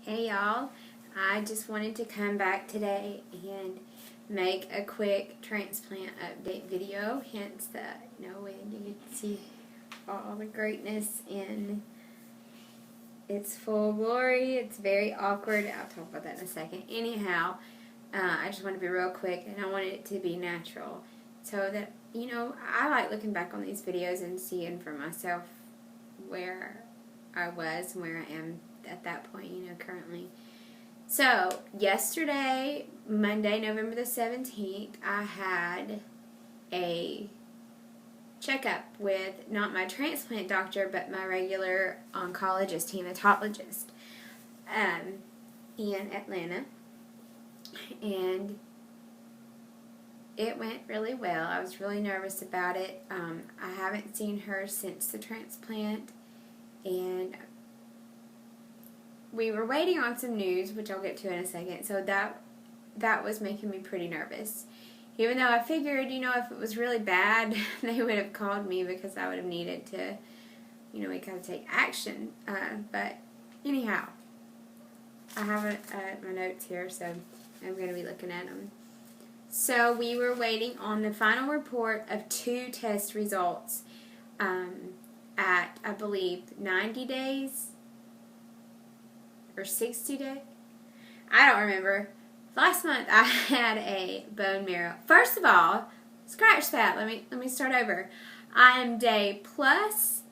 Hey y'all, I just wanted to come back today and make a quick transplant update video, hence that, when you can see all the greatness in its full glory. It's very awkward. I'll talk about that in a second. Anyhow, I just want to be real quick, and I wanted it to be natural so that, I like looking back on these videos and seeing for myself where I was and where I am at that point, currently. So, yesterday, Monday, November the 17th, I had a checkup with not my transplant doctor, but my regular oncologist, hematologist, in Atlanta. And it went really well. I was really nervous about it. I haven't seen her since the transplant, and we were waiting on some news, which I'll get to in a second, so that was making me pretty nervous. Even though I figured, if it was really bad, they would have called me because I would have needed to, we got to take action. But anyhow, I have my notes here, so I'm going to be looking at them. So we were waiting on the final report of 2 test results at, I believe, 90 days. Or 60 days? I don't remember. Last month I had a bone marrow. First of all, scratch that. Let me start over. I am day plus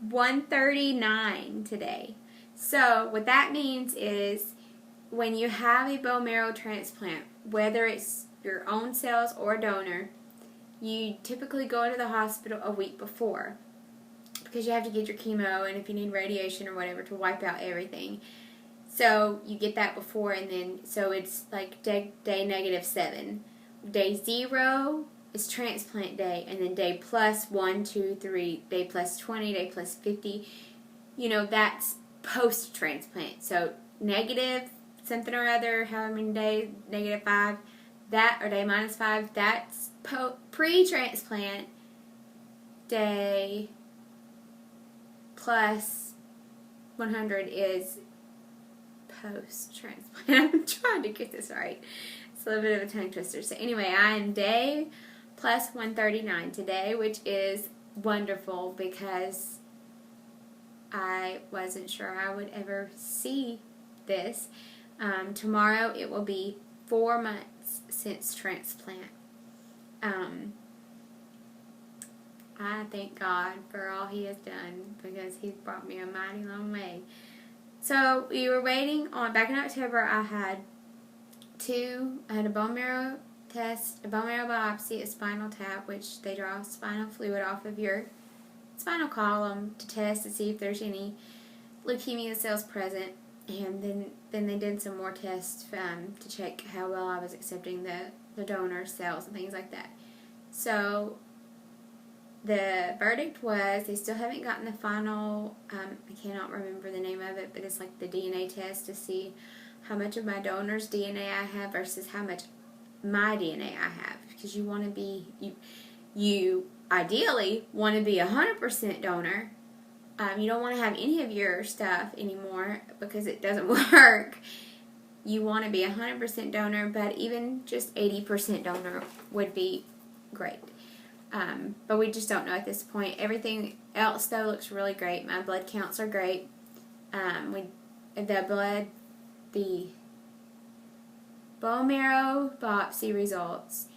139 today. So what that means is when you have a bone marrow transplant, whether it's your own cells or donor, you typically go into the hospital a week before because you have to get your chemo and if you need radiation or whatever to wipe out everything. So you get that before, and then, so it's like day -7. Day 0 is transplant day, and then day plus 1, 2, 3, day plus 20, day plus 50, that's post-transplant. So negative something or other, however many days, -5, that, or day -5, that's pre-transplant. Day plus 100 is post-transplant. I'm trying to get this right. It's a little bit of a tongue twister. So anyway, I am day plus 139 today, which is wonderful because I wasn't sure I would ever see this. Tomorrow it will be 4 months since transplant. I thank God for all He has done because He's brought me a mighty long way. So we were waiting on, back in October, I had a bone marrow test, a bone marrow biopsy, a spinal tap, which they draw spinal fluid off of your spinal column to test to see if there's any leukemia cells present. And then they did some more tests to check how well I was accepting the donor cells and things like that. So the verdict was they still haven't gotten the final, I cannot remember the name of it, but it's like the DNA test to see how much of my donor's DNA I have versus how much my DNA I have. Because you want to be, you ideally want to be 100% donor. You don't want to have any of your stuff anymore because it doesn't work. You want to be 100% donor, but even just 80% donor would be great. But we just don't know at this point. Everything else, though, looks really great. My blood counts are great. The bone marrow biopsy results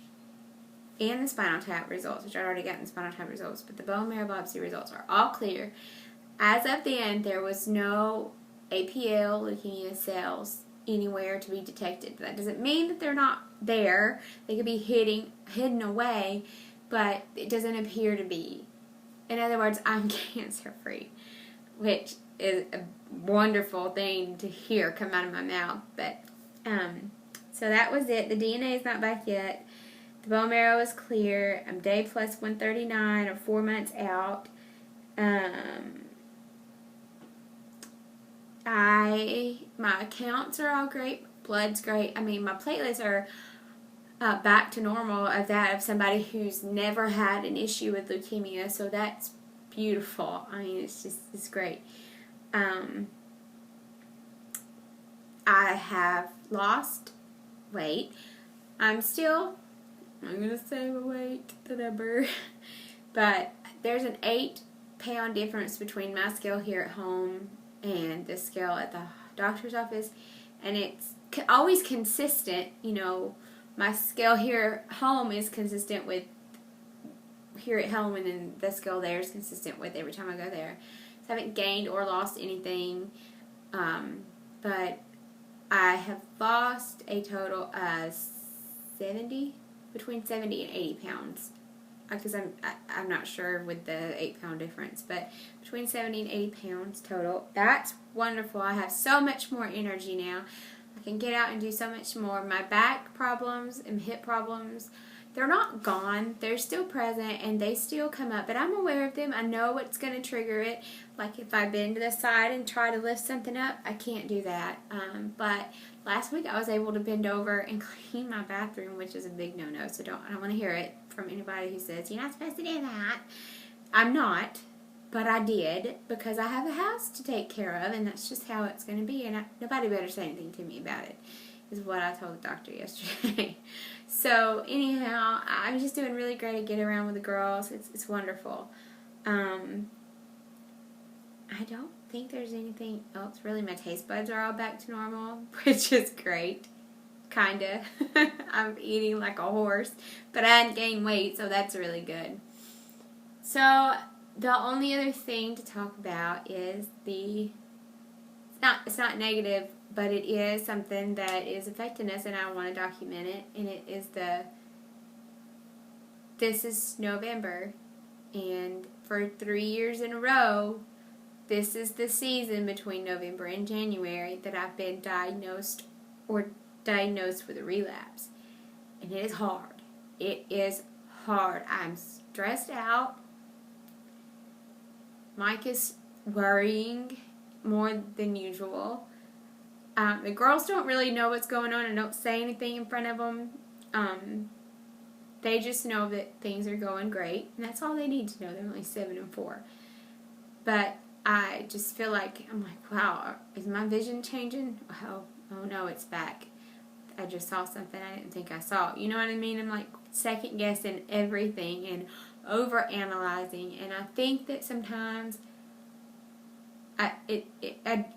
and the spinal tap results, which I'd already gotten the spinal tap results, but the bone marrow biopsy results are all clear. As of then, there was no APL leukemia cells anywhere to be detected. That doesn't mean that they're not there. They could be hidden away, but it doesn't appear to be. In other words, I'm cancer-free, which is a wonderful thing to hear come out of my mouth. But so that was it. The DNA is not back yet. The bone marrow is clear. I'm day plus 139, or 4 months out. My counts are all great. Blood's great. I mean, my platelets are back to normal of somebody who's never had an issue with leukemia, so that's beautiful. I mean, it's great. I have lost weight. I'm going to say my weight, the number, but there's an 8-pound difference between my scale here at home and the scale at the doctor's office, and it's always consistent. You know, my scale here at home is consistent with here at home, and then the scale there is consistent with every time I go there. So I haven't gained or lost anything, but I have lost a total of between 70 and 80 pounds. Because I'm not sure with the 8-pound difference, but between 70 and 80 pounds total. That's wonderful. I have so much more energy now. I can get out and do so much more. My back problems and hip problems, they're not gone. They're still present, and they still come up, but I'm aware of them. I know what's going to trigger it. Like if I bend to the side and try to lift something up, I can't do that. But last week I was able to bend over and clean my bathroom, which is a big no-no, so I don't want to hear it from anybody who says, you're not supposed to do that. I'm not, but I did because I have a house to take care of, and that's just how it's going to be, and nobody better say anything to me about it, is what I told the doctor yesterday. So anyhow, I'm just doing really great at getting around with the girls. It's wonderful. I don't think there's anything else really. My taste buds are all back to normal, which is great. Kinda. I'm eating like a horse, but I hadn't gained weight, so that's really good. So the only other thing to talk about is it's not negative, but it is something that is affecting us, and I want to document it, and it is this is November, and for 3 years in a row, this is the season between November and January that I've been diagnosed with a relapse, and it is hard. It is hard. I'm stressed out. Mike is worrying more than usual. The girls don't really know what's going on and don't say anything in front of them. They just know that things are going great, and that's all they need to know. They're only 7 and 4. But I just feel like, I'm like, wow, is my vision changing? Oh no, it's back. I just saw something I didn't think I saw. You know what I mean? I'm like second guessing everything and over analyzing, and I think that sometimes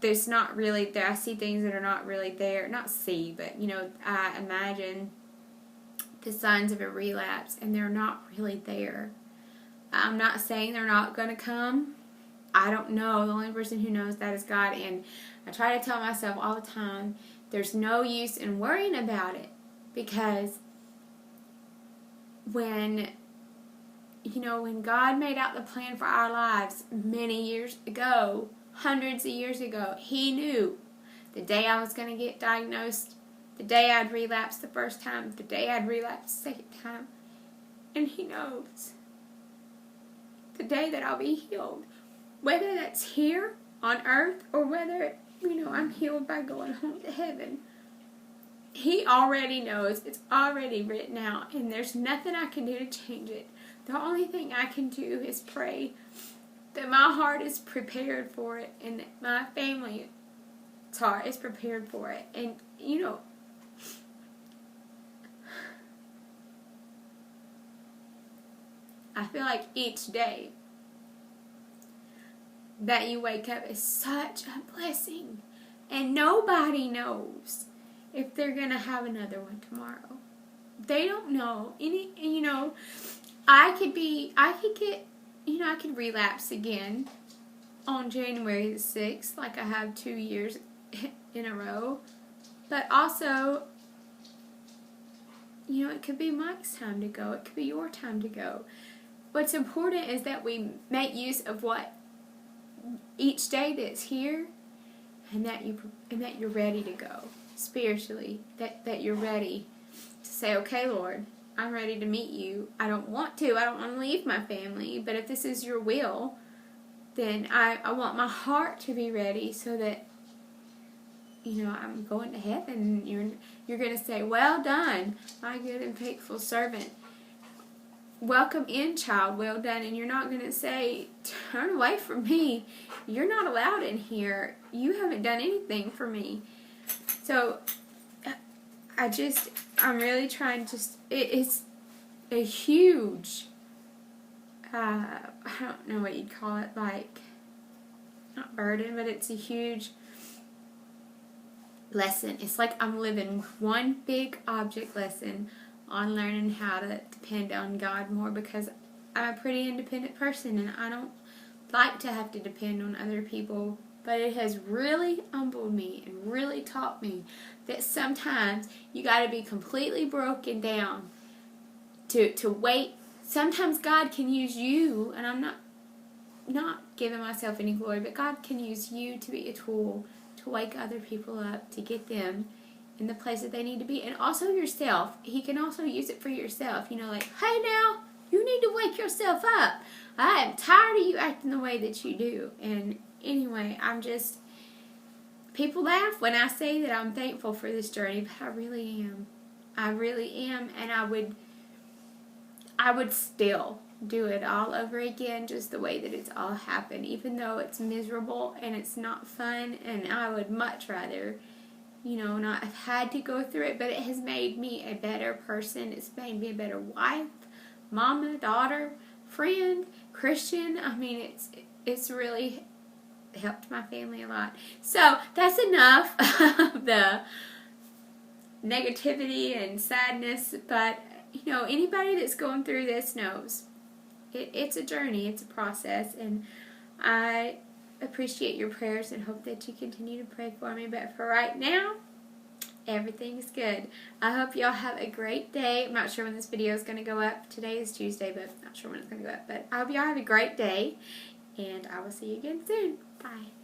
there's not really there. I see things that are not really there. Not see, but you know, I imagine the signs of a relapse, and they're not really there. I'm not saying they're not going to come. I don't know. The only person who knows that is God, and I try to tell myself all the time, there's no use in worrying about it, because when God made out the plan for our lives many years ago, hundreds of years ago, He knew the day I was going to get diagnosed, the day I'd relapse the first time, the day I'd relapse the second time, and He knows the day that I'll be healed, whether that's here on earth or whether I'm healed by going home to heaven. He already knows. It's already written out, and there's nothing I can do to change it. The only thing I can do is pray that my heart is prepared for it, and that my family's heart is prepared for it. And, I feel like each day that you wake up is such a blessing, and nobody knows if they're going to have another one tomorrow. They don't know. I could relapse again on January the 6th, like I have 2 years in a row. But also, it could be Mike's time to go. It could be your time to go. What's important is that we make use of each day that's here, and that you're ready to go spiritually. That you're ready to say, okay, Lord, I'm ready to meet you. I don't want to leave my family, but if this is your will, then I want my heart to be ready so that, I'm going to heaven. You're going to say, well done, my good and faithful servant. Welcome in, child, well done. And you're not going to say, turn away from me. You're not allowed in here. You haven't done anything for me. So I'm really trying to, it's a huge, I don't know what you'd call it, like, not burden, but it's a huge lesson. It's like I'm living one big object lesson on learning how to depend on God more, because I'm a pretty independent person and I don't like to have to depend on other people. But it has really humbled me and really taught me that sometimes you got to be completely broken down to wait. Sometimes God can use you, and I'm not giving myself any glory, but God can use you to be a tool to wake other people up, to get them in the place that they need to be. And also yourself. He can also use it for yourself. You know, like, hey now, you need to wake yourself up. I am tired of you acting the way that you do. And anyway, people laugh when I say that I'm thankful for this journey, but I really am. I really am, and I would still do it all over again, just the way that it's all happened, even though it's miserable and it's not fun, and I would much rather, not have had to go through it, but it has made me a better person. It's made me a better wife, mama, daughter, friend, Christian. I mean, it's really helped my family a lot. So that's enough of the negativity and sadness, but anybody that's going through this knows it's a journey, it's a process, and I appreciate your prayers and hope that you continue to pray for me. But for right now, everything is good. I hope y'all have a great day. I'm not sure when this video is going to go up. Today is Tuesday, but I'm not sure when it's going to go up. But I hope y'all have a great day, and I will see you again soon. Bye.